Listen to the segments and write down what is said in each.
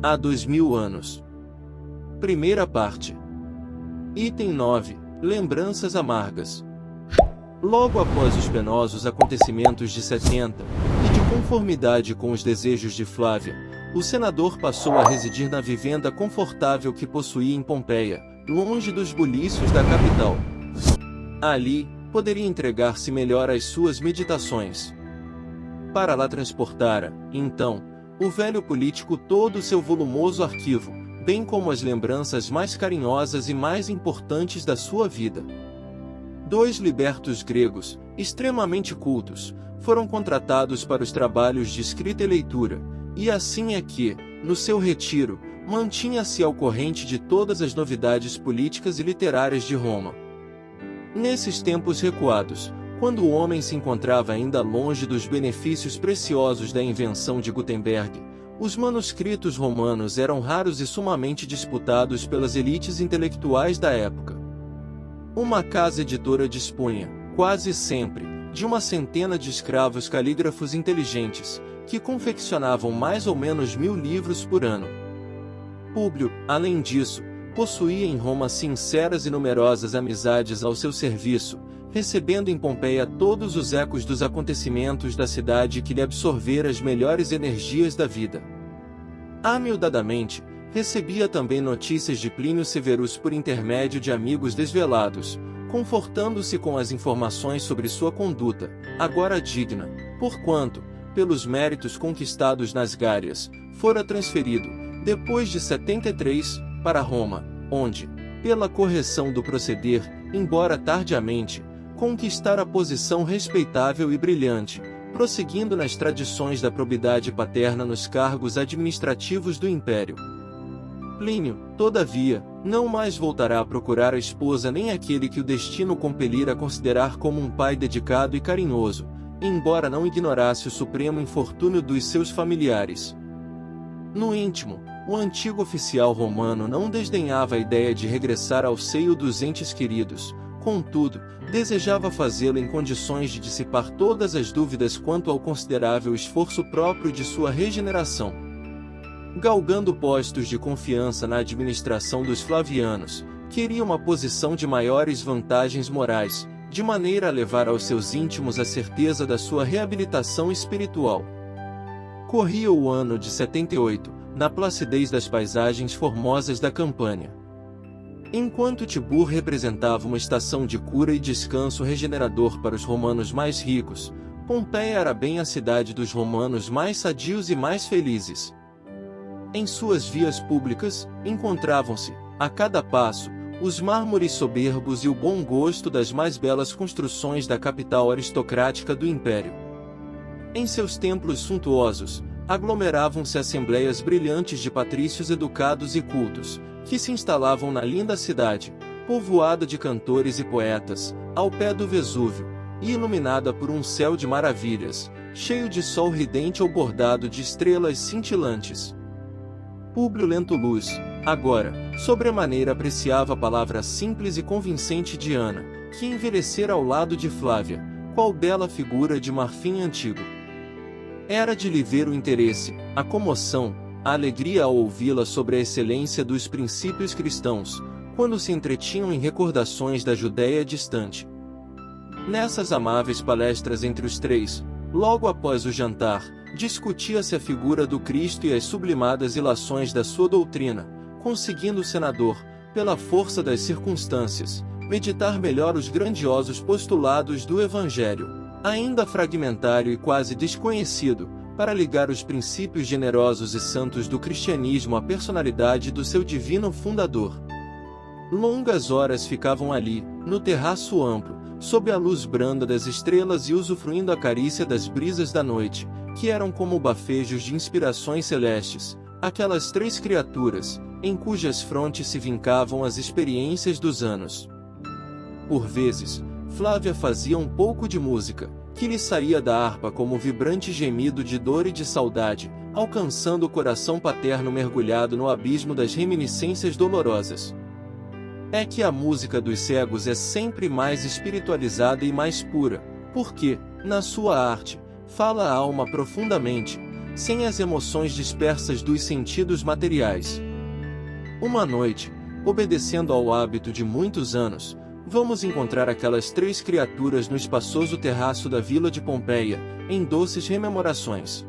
há 2000 anos. Primeira parte. Item 9. Lembranças amargas. Logo após os penosos acontecimentos de 70, e de conformidade com os desejos de Flávia, o senador passou a residir na vivenda confortável que possuía em Pompeia, longe dos bulícios da capital. Ali, poderia entregar-se melhor às suas meditações. Para lá transportara, então, o velho político todo o seu volumoso arquivo, bem como as lembranças mais carinhosas e mais importantes da sua vida. 2 libertos gregos, extremamente cultos, foram contratados para os trabalhos de escrita e leitura, e assim é que, no seu retiro, mantinha-se ao corrente de todas as novidades políticas e literárias de Roma. Nesses tempos recuados, quando o homem se encontrava ainda longe dos benefícios preciosos da invenção de Gutenberg, os manuscritos romanos eram raros e sumamente disputados pelas elites intelectuais da época. Uma casa editora dispunha, quase sempre, de uma centena de escravos calígrafos inteligentes, que confeccionavam mais ou menos 1000 livros por ano. Públio, além disso, possuía em Roma sinceras e numerosas amizades ao seu serviço, recebendo em Pompeia todos os ecos dos acontecimentos da cidade que lhe absorvera as melhores energias da vida. Amiudadamente, recebia também notícias de Plínio Severus por intermédio de amigos desvelados, confortando-se com as informações sobre sua conduta, agora digna, porquanto, pelos méritos conquistados nas Gárias, fora transferido, depois de 73, para Roma, onde, pela correção do proceder, embora tardiamente, conquistara posição respeitável e brilhante, prosseguindo nas tradições da probidade paterna nos cargos administrativos do Império. Plínio, todavia, não mais voltará a procurar a esposa nem aquele que o destino compelira a considerar como um pai dedicado e carinhoso, embora não ignorasse o supremo infortúnio dos seus familiares. No íntimo, o antigo oficial romano não desdenhava a ideia de regressar ao seio dos entes queridos, contudo, desejava fazê-lo em condições de dissipar todas as dúvidas quanto ao considerável esforço próprio de sua regeneração. Galgando postos de confiança na administração dos Flavianos, queria uma posição de maiores vantagens morais, de maneira a levar aos seus íntimos a certeza da sua reabilitação espiritual. Corria o ano de 78, na placidez das paisagens formosas da Campânia. Enquanto Tibur representava uma estação de cura e descanso regenerador para os romanos mais ricos, Pompeia era bem a cidade dos romanos mais sadios e mais felizes. Em suas vias públicas, encontravam-se, a cada passo, os mármores soberbos e o bom gosto das mais belas construções da capital aristocrática do Império. Em seus templos suntuosos, aglomeravam-se assembleias brilhantes de patrícios educados e cultos, que se instalavam na linda cidade, povoada de cantores e poetas, ao pé do Vesúvio, e iluminada por um céu de maravilhas, cheio de sol ridente ou bordado de estrelas cintilantes. Públio Lentulus, agora, sobremaneira apreciava a palavra simples e convincente de Ana, que envelhecera ao lado de Flávia, qual bela figura de marfim antigo. Era de lhe ver o interesse, a comoção, a alegria ao ouvi-la sobre a excelência dos princípios cristãos, quando se entretinham em recordações da Judéia distante. Nessas amáveis palestras entre os três, logo após o jantar, discutia-se a figura do Cristo e as sublimadas ilações da sua doutrina, conseguindo o senador, pela força das circunstâncias, meditar melhor os grandiosos postulados do Evangelho, ainda fragmentário e quase desconhecido, para ligar os princípios generosos e santos do cristianismo à personalidade do seu divino fundador. Longas horas ficavam ali, no terraço amplo, sob a luz branda das estrelas e usufruindo a carícia das brisas da noite, que eram como bafejos de inspirações celestes, aquelas três criaturas, em cujas frontes se vincavam as experiências dos anos. Por vezes, Flávia fazia um pouco de música, que lhe saía da harpa como vibrante gemido de dor e de saudade, alcançando o coração paterno mergulhado no abismo das reminiscências dolorosas. É que a música dos cegos é sempre mais espiritualizada e mais pura, porque, na sua arte, fala a alma profundamente, sem as emoções dispersas dos sentidos materiais. Uma noite, obedecendo ao hábito de muitos anos, vamos encontrar aquelas 3 criaturas no espaçoso terraço da vila de Pompeia, em doces rememorações.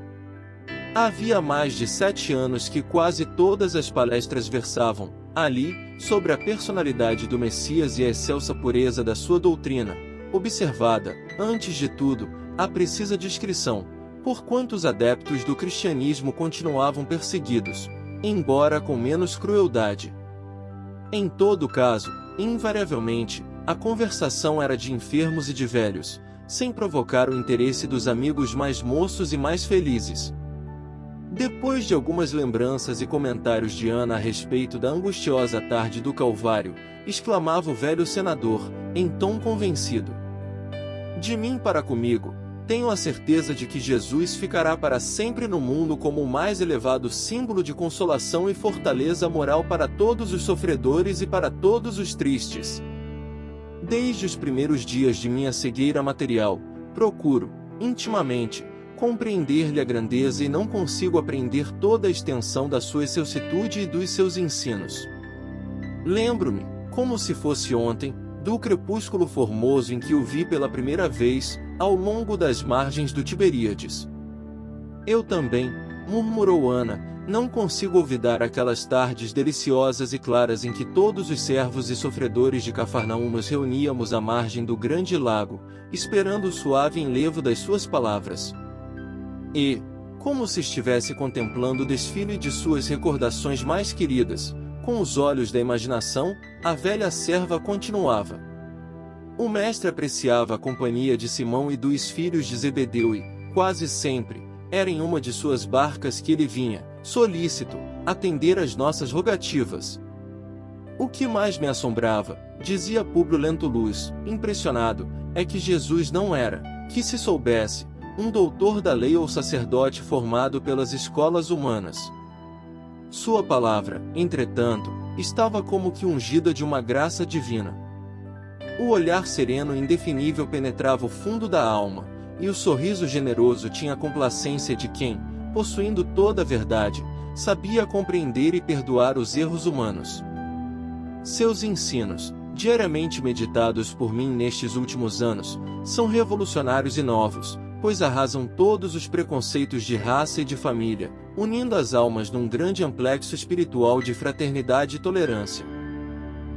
Havia mais de 7 anos que quase todas as palestras versavam, ali, sobre a personalidade do Messias e a excelsa pureza da sua doutrina, observada, antes de tudo, a precisa descrição, porquanto os adeptos do cristianismo continuavam perseguidos, embora com menos crueldade. Em todo caso, invariavelmente, a conversação era de enfermos e de velhos, sem provocar o interesse dos amigos mais moços e mais felizes. Depois de algumas lembranças e comentários de Ana a respeito da angustiosa tarde do Calvário, exclamava o velho senador, em tom convencido: "De mim para comigo, tenho a certeza de que Jesus ficará para sempre no mundo como o mais elevado símbolo de consolação e fortaleza moral para todos os sofredores e para todos os tristes. Desde os primeiros dias de minha cegueira material, procuro, intimamente, compreender-lhe a grandeza e não consigo apreender toda a extensão da sua excelsitude e dos seus ensinos. Lembro-me, como se fosse ontem, do crepúsculo formoso em que o vi pela primeira vez, ao longo das margens do Tiberíades. Eu também, murmurou Ana, não consigo olvidar aquelas tardes deliciosas e claras em que todos os servos e sofredores de Cafarnaum nos reuníamos à margem do grande lago, esperando o suave enlevo das suas palavras. E, como se estivesse contemplando o desfile de suas recordações mais queridas, com os olhos da imaginação, a velha serva continuava. O mestre apreciava a companhia de Simão e dos filhos de Zebedeu e, quase sempre, era em uma de suas barcas que ele vinha, solícito, atender às nossas rogativas. O que mais me assombrava, dizia Públio Lentulus, impressionado, é que Jesus não era, que se soubesse, um doutor da lei ou sacerdote formado pelas escolas humanas. Sua palavra, entretanto, estava como que ungida de uma graça divina. O olhar sereno e indefinível penetrava o fundo da alma, e o sorriso generoso tinha a complacência de quem, possuindo toda a verdade, sabia compreender e perdoar os erros humanos. Seus ensinos, diariamente meditados por mim nestes últimos anos, são revolucionários e novos, pois arrasam todos os preconceitos de raça e de família, unindo as almas num grande amplexo espiritual de fraternidade e tolerância.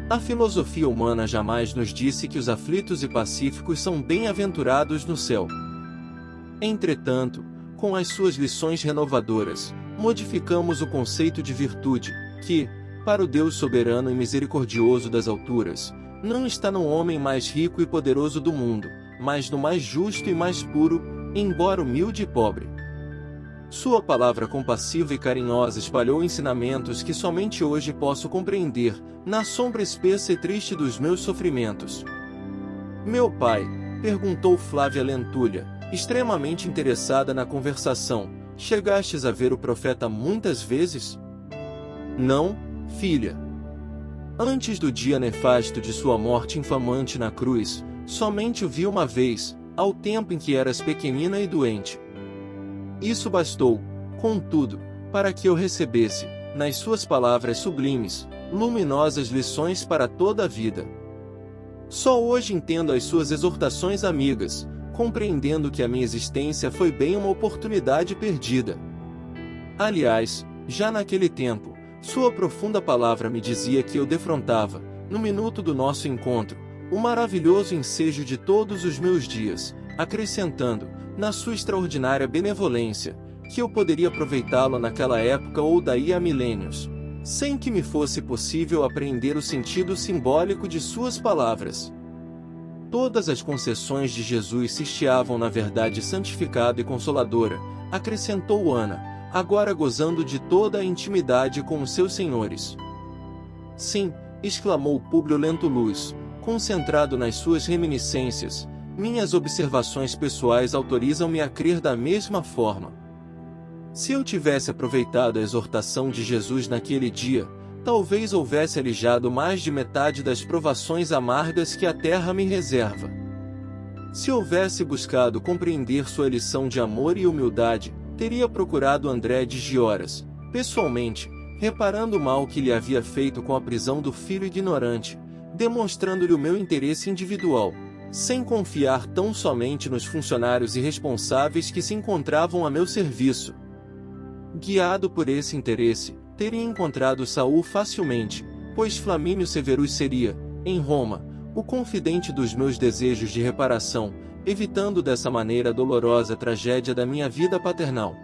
A filosofia humana jamais nos disse que os aflitos e pacíficos são bem-aventurados no céu. Entretanto, com as suas lições renovadoras, modificamos o conceito de virtude, que, para o Deus soberano e misericordioso das alturas, não está no homem mais rico e poderoso do mundo, mas no mais justo e mais puro, embora humilde e pobre. Sua palavra compassiva e carinhosa espalhou ensinamentos que somente hoje posso compreender, na sombra espessa e triste dos meus sofrimentos. Meu pai, perguntou Flávia Lentulha, extremamente interessada na conversação, chegastes a ver o profeta muitas vezes? Não, filha. Antes do dia nefasto de sua morte infamante na cruz, somente o vi uma vez, ao tempo em que eras pequenina e doente. Isso bastou, contudo, para que eu recebesse, nas suas palavras sublimes, luminosas lições para toda a vida. Só hoje entendo as suas exortações amigas, compreendendo que a minha existência foi bem uma oportunidade perdida. Aliás, já naquele tempo, sua profunda palavra me dizia que eu defrontava, no minuto do nosso encontro, o maravilhoso ensejo de todos os meus dias, acrescentando, na sua extraordinária benevolência, que eu poderia aproveitá-lo naquela época ou daí a milênios, sem que me fosse possível apreender o sentido simbólico de suas palavras. Todas as concessões de Jesus se estiavam na verdade santificada e consoladora, acrescentou Ana, agora gozando de toda a intimidade com os seus senhores. Sim, exclamou Públio Lentulus, concentrado nas suas reminiscências, minhas observações pessoais autorizam-me a crer da mesma forma. Se eu tivesse aproveitado a exortação de Jesus naquele dia, talvez houvesse alijado mais de metade das provações amargas que a terra me reserva. Se houvesse buscado compreender sua lição de amor e humildade, teria procurado André de Gioras, pessoalmente, reparando o mal que lhe havia feito com a prisão do filho ignorante, demonstrando-lhe o meu interesse individual, sem confiar tão somente nos funcionários irresponsáveis que se encontravam a meu serviço. Guiado por esse interesse, teria encontrado Saul facilmente, pois Flamínio Severus seria, em Roma, o confidente dos meus desejos de reparação, evitando dessa maneira a dolorosa tragédia da minha vida paternal.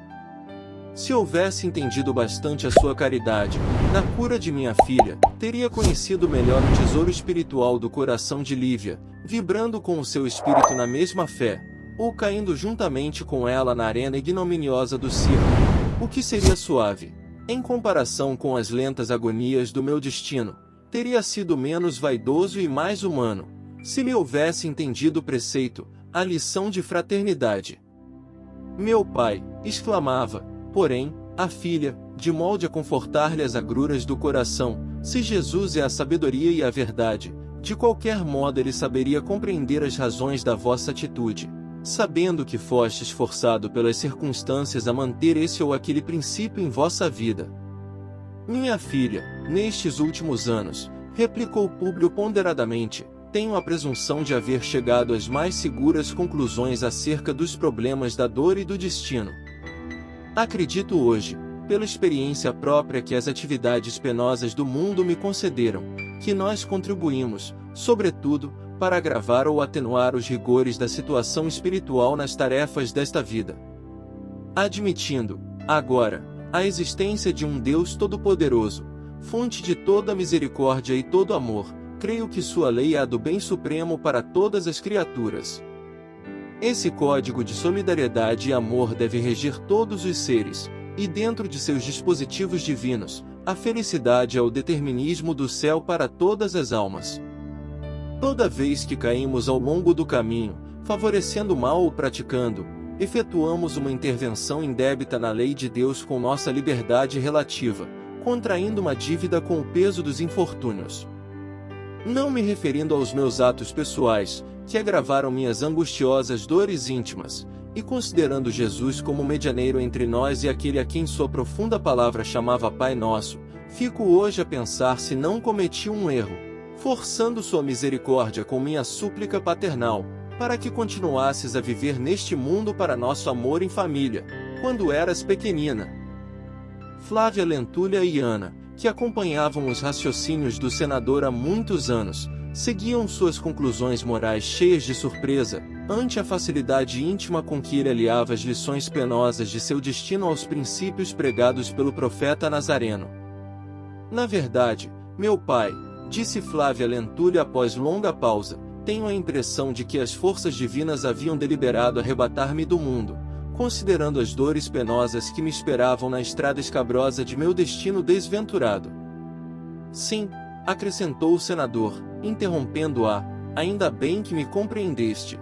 Se houvesse entendido bastante a sua caridade, na cura de minha filha, teria conhecido melhor o tesouro espiritual do coração de Lívia, vibrando com o seu espírito na mesma fé, ou caindo juntamente com ela na arena ignominiosa do circo, o que seria suave, em comparação com as lentas agonias do meu destino, teria sido menos vaidoso e mais humano, se me houvesse entendido o preceito, a lição de fraternidade. Meu pai, exclamava, porém, a filha, de molde a confortar-lhe as agruras do coração, se Jesus é a sabedoria e a verdade, de qualquer modo ele saberia compreender as razões da vossa atitude, sabendo que fostes forçado pelas circunstâncias a manter esse ou aquele princípio em vossa vida. Minha filha, nestes últimos anos, replicou Públio ponderadamente, tenho a presunção de haver chegado às mais seguras conclusões acerca dos problemas da dor e do destino. Acredito hoje, pela experiência própria que as atividades penosas do mundo me concederam, que nós contribuímos, sobretudo, para agravar ou atenuar os rigores da situação espiritual nas tarefas desta vida. Admitindo, agora, a existência de um Deus Todo-Poderoso, fonte de toda misericórdia e todo amor, creio que sua lei é a do bem supremo para todas as criaturas. Esse código de solidariedade e amor deve regir todos os seres, e dentro de seus dispositivos divinos, a felicidade é o determinismo do céu para todas as almas. Toda vez que caímos ao longo do caminho, favorecendo o mal ou praticando, efetuamos uma intervenção indébita na lei de Deus com nossa liberdade relativa, contraindo uma dívida com o peso dos infortúnios. Não me referindo aos meus atos pessoais, que agravaram minhas angustiosas dores íntimas, e considerando Jesus como medianeiro entre nós e aquele a quem sua profunda palavra chamava Pai Nosso, fico hoje a pensar se não cometi um erro, forçando sua misericórdia com minha súplica paternal, para que continuasses a viver neste mundo para nosso amor em família, quando eras pequenina. Flávia Lentulha e Ana, que acompanhavam os raciocínios do senador há muitos anos, seguiam suas conclusões morais cheias de surpresa, ante a facilidade íntima com que ele aliava as lições penosas de seu destino aos princípios pregados pelo profeta Nazareno. Na verdade, meu pai, disse Flávia Lentulha após longa pausa, tenho a impressão de que as forças divinas haviam deliberado arrebatar-me do mundo, considerando as dores penosas que me esperavam na estrada escabrosa de meu destino desventurado. Sim, acrescentou o senador, interrompendo-a, ainda bem que me compreendeste.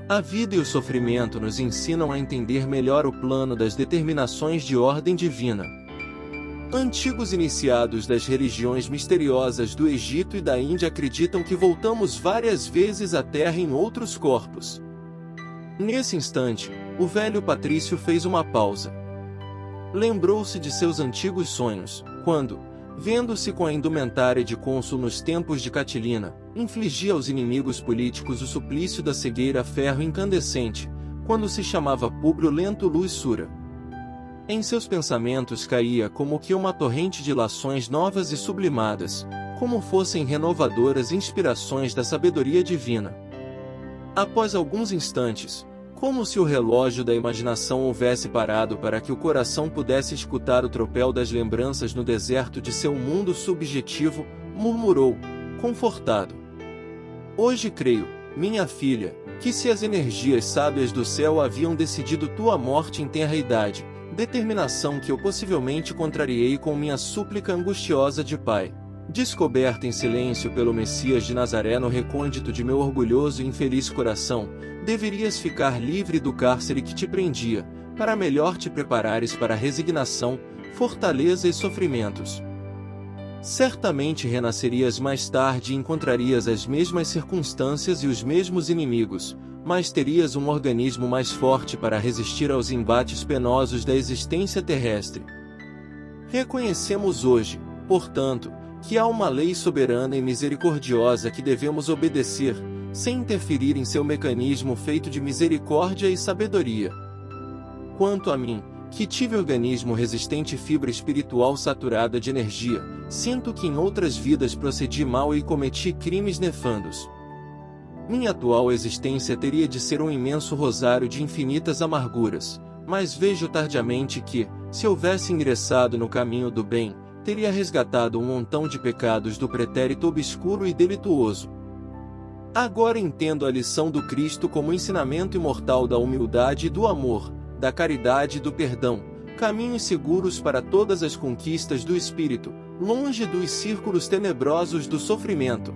A vida e o sofrimento nos ensinam a entender melhor o plano das determinações de ordem divina. Antigos iniciados das religiões misteriosas do Egito e da Índia acreditam que voltamos várias vezes à Terra em outros corpos. Nesse instante, o velho patrício fez uma pausa. Lembrou-se de seus antigos sonhos, quando, vendo-se com a indumentária de cônsul nos tempos de Catilina, infligia aos inimigos políticos o suplício da cegueira a ferro incandescente, quando se chamava Públio Lentulus Sura. Em seus pensamentos caía como que uma torrente de ilações novas e sublimadas, como fossem renovadoras inspirações da sabedoria divina. Após alguns instantes, como se o relógio da imaginação houvesse parado para que o coração pudesse escutar o tropel das lembranças no deserto de seu mundo subjetivo, murmurou, confortado. Hoje creio, minha filha, que se as energias sábias do céu haviam decidido tua morte em tenra idade, determinação que eu possivelmente contrariei com minha súplica angustiosa de pai, descoberta em silêncio pelo Messias de Nazaré no recôndito de meu orgulhoso e infeliz coração, deverias ficar livre do cárcere que te prendia, para melhor te preparares para a resignação, fortaleza e sofrimentos. Certamente renascerias mais tarde e encontrarias as mesmas circunstâncias e os mesmos inimigos, mas terias um organismo mais forte para resistir aos embates penosos da existência terrestre. Reconhecemos hoje, portanto, que há uma lei soberana e misericordiosa que devemos obedecer, sem interferir em seu mecanismo feito de misericórdia e sabedoria. Quanto a mim, que tive organismo resistente e fibra espiritual saturada de energia, sinto que em outras vidas procedi mal e cometi crimes nefandos. Minha atual existência teria de ser um imenso rosário de infinitas amarguras, mas vejo tardiamente que, se houvesse ingressado no caminho do bem, teria resgatado um montão de pecados do pretérito obscuro e delituoso. Agora entendo a lição do Cristo como ensinamento imortal da humildade e do amor, da caridade e do perdão, caminhos seguros para todas as conquistas do espírito, longe dos círculos tenebrosos do sofrimento.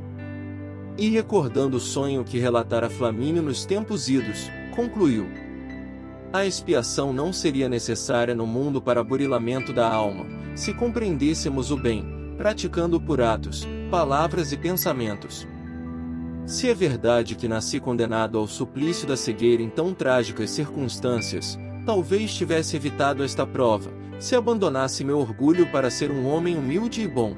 E recordando o sonho que relatara Flamínio nos tempos idos, concluiu: a expiação não seria necessária no mundo para burilamento da alma, se compreendêssemos o bem, praticando por atos, palavras e pensamentos. Se é verdade que nasci condenado ao suplício da cegueira em tão trágicas circunstâncias, talvez tivesse evitado esta prova, se abandonasse meu orgulho para ser um homem humilde e bom.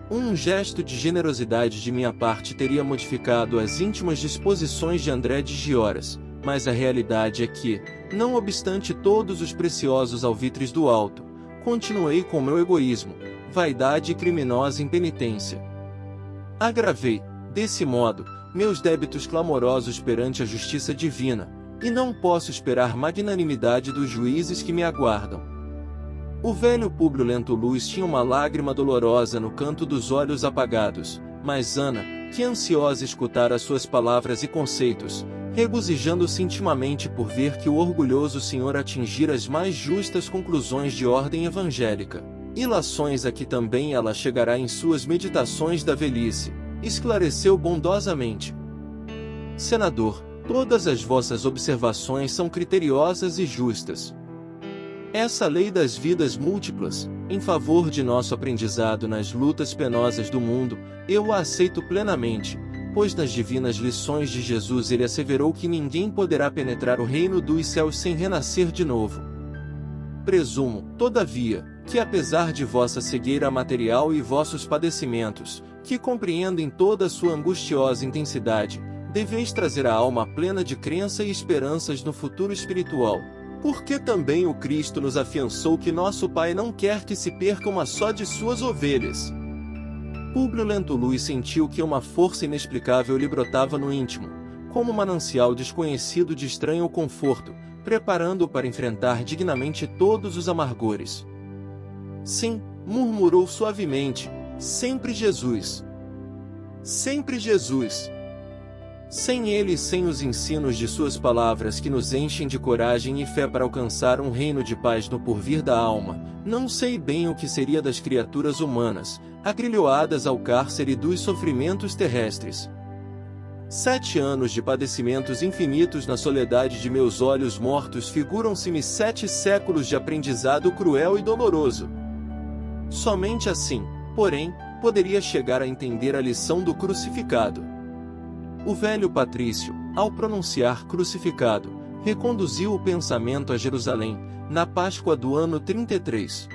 Um gesto de generosidade de minha parte teria modificado as íntimas disposições de André de Gioras, mas a realidade é que, não obstante todos os preciosos alvitres do alto, continuei com meu egoísmo, vaidade e criminosa impenitência. Agravei, desse modo, meus débitos clamorosos perante a justiça divina, e não posso esperar magnanimidade dos juízes que me aguardam. O velho Públio Lentulus tinha uma lágrima dolorosa no canto dos olhos apagados, mas Ana, que ansiosa escutara suas palavras e conceitos, regozijando-se intimamente por ver que o orgulhoso senhor atingira as mais justas conclusões de ordem evangélica, ilações a que também ela chegará em suas meditações da velhice, esclareceu bondosamente: Senador, todas as vossas observações são criteriosas e justas. Essa lei das vidas múltiplas, em favor de nosso aprendizado nas lutas penosas do mundo, eu a aceito plenamente, pois nas divinas lições de Jesus ele asseverou que ninguém poderá penetrar o reino dos céus sem renascer de novo. Presumo, todavia, que apesar de vossa cegueira material e vossos padecimentos, que compreendem toda a sua angustiosa intensidade, deveis trazer a alma plena de crença e esperanças no futuro espiritual, porque também o Cristo nos afiançou que nosso Pai não quer que se perca uma só de suas ovelhas. Públio Lentulus sentiu que uma força inexplicável lhe brotava no íntimo, como um manancial desconhecido de estranho conforto, preparando-o para enfrentar dignamente todos os amargores. Sim, murmurou suavemente, sempre Jesus. Sempre Jesus. Sem ele e sem os ensinos de suas palavras que nos enchem de coragem e fé para alcançar um reino de paz no porvir da alma, não sei bem o que seria das criaturas humanas, agrilhoadas ao cárcere dos sofrimentos terrestres. 7 anos de padecimentos infinitos na soledade de meus olhos mortos figuram-se-me 7 séculos de aprendizado cruel e doloroso. Somente assim, porém, poderia chegar a entender a lição do crucificado. O velho patrício, ao pronunciar crucificado, reconduziu o pensamento a Jerusalém, na Páscoa do ano 33.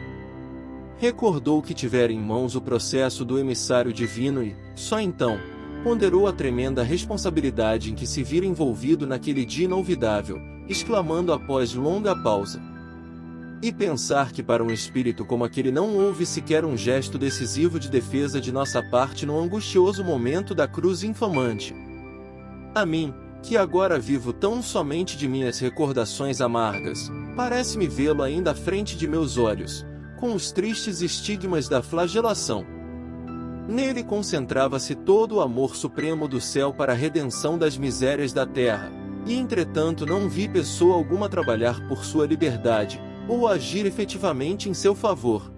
Recordou que tivera em mãos o processo do emissário divino e, só então, ponderou a tremenda responsabilidade em que se vira envolvido naquele dia inolvidável, exclamando após longa pausa: e pensar que para um espírito como aquele não houve sequer um gesto decisivo de defesa de nossa parte no angustioso momento da cruz infamante. A mim, que agora vivo tão somente de minhas recordações amargas, parece-me vê-lo ainda à frente de meus olhos, com os tristes estigmas da flagelação. Nele concentrava-se todo o amor supremo do céu para a redenção das misérias da terra, e entretanto não vi pessoa alguma trabalhar por sua liberdade, ou agir efetivamente em seu favor.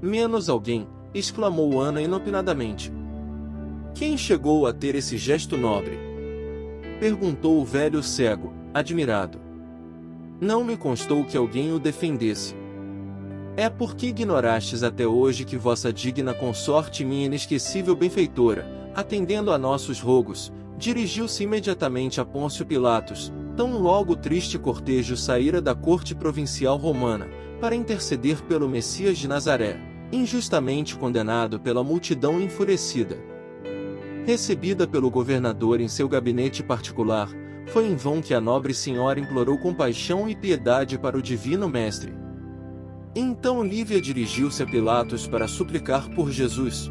Menos alguém, exclamou Ana inopinadamente. Quem chegou a ter esse gesto nobre? Perguntou o velho cego, admirado. Não me constou que alguém o defendesse. É porque ignorastes até hoje que vossa digna consorte e minha inesquecível benfeitora, atendendo a nossos rogos, dirigiu-se imediatamente a Pôncio Pilatos, tão logo o triste cortejo saíra da corte provincial romana, para interceder pelo Messias de Nazaré, injustamente condenado pela multidão enfurecida. Recebida pelo governador em seu gabinete particular, foi em vão que a nobre senhora implorou compaixão e piedade para o divino mestre. Então Lívia dirigiu-se a Pilatos para suplicar por Jesus.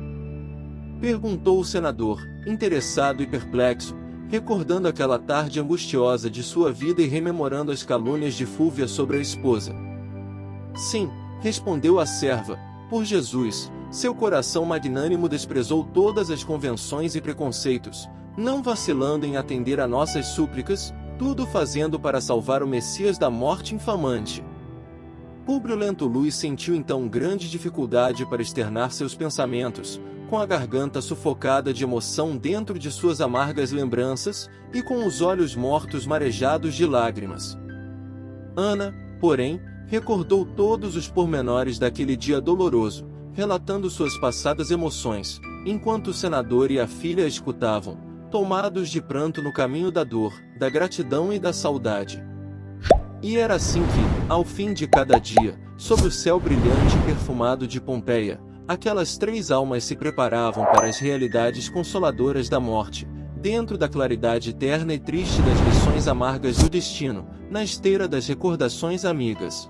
Perguntou o senador, interessado e perplexo, recordando aquela tarde angustiosa de sua vida e rememorando as calúnias de Fúvia sobre a esposa. Sim, respondeu a serva, por Jesus. Seu coração magnânimo desprezou todas as convenções e preconceitos, não vacilando em atender a nossas súplicas, tudo fazendo para salvar o Messias da morte infamante. Públio Lentulus sentiu então grande dificuldade para externar seus pensamentos, com a garganta sufocada de emoção dentro de suas amargas lembranças, e com os olhos mortos marejados de lágrimas. Ana, porém, recordou todos os pormenores daquele dia doloroso, relatando suas passadas emoções, enquanto o senador e a filha a escutavam, tomados de pranto no caminho da dor, da gratidão e da saudade. E era assim que, ao fim de cada dia, sob o céu brilhante e perfumado de Pompeia, aquelas três almas se preparavam para as realidades consoladoras da morte, dentro da claridade eterna e triste das lições amargas do destino, na esteira das recordações amigas.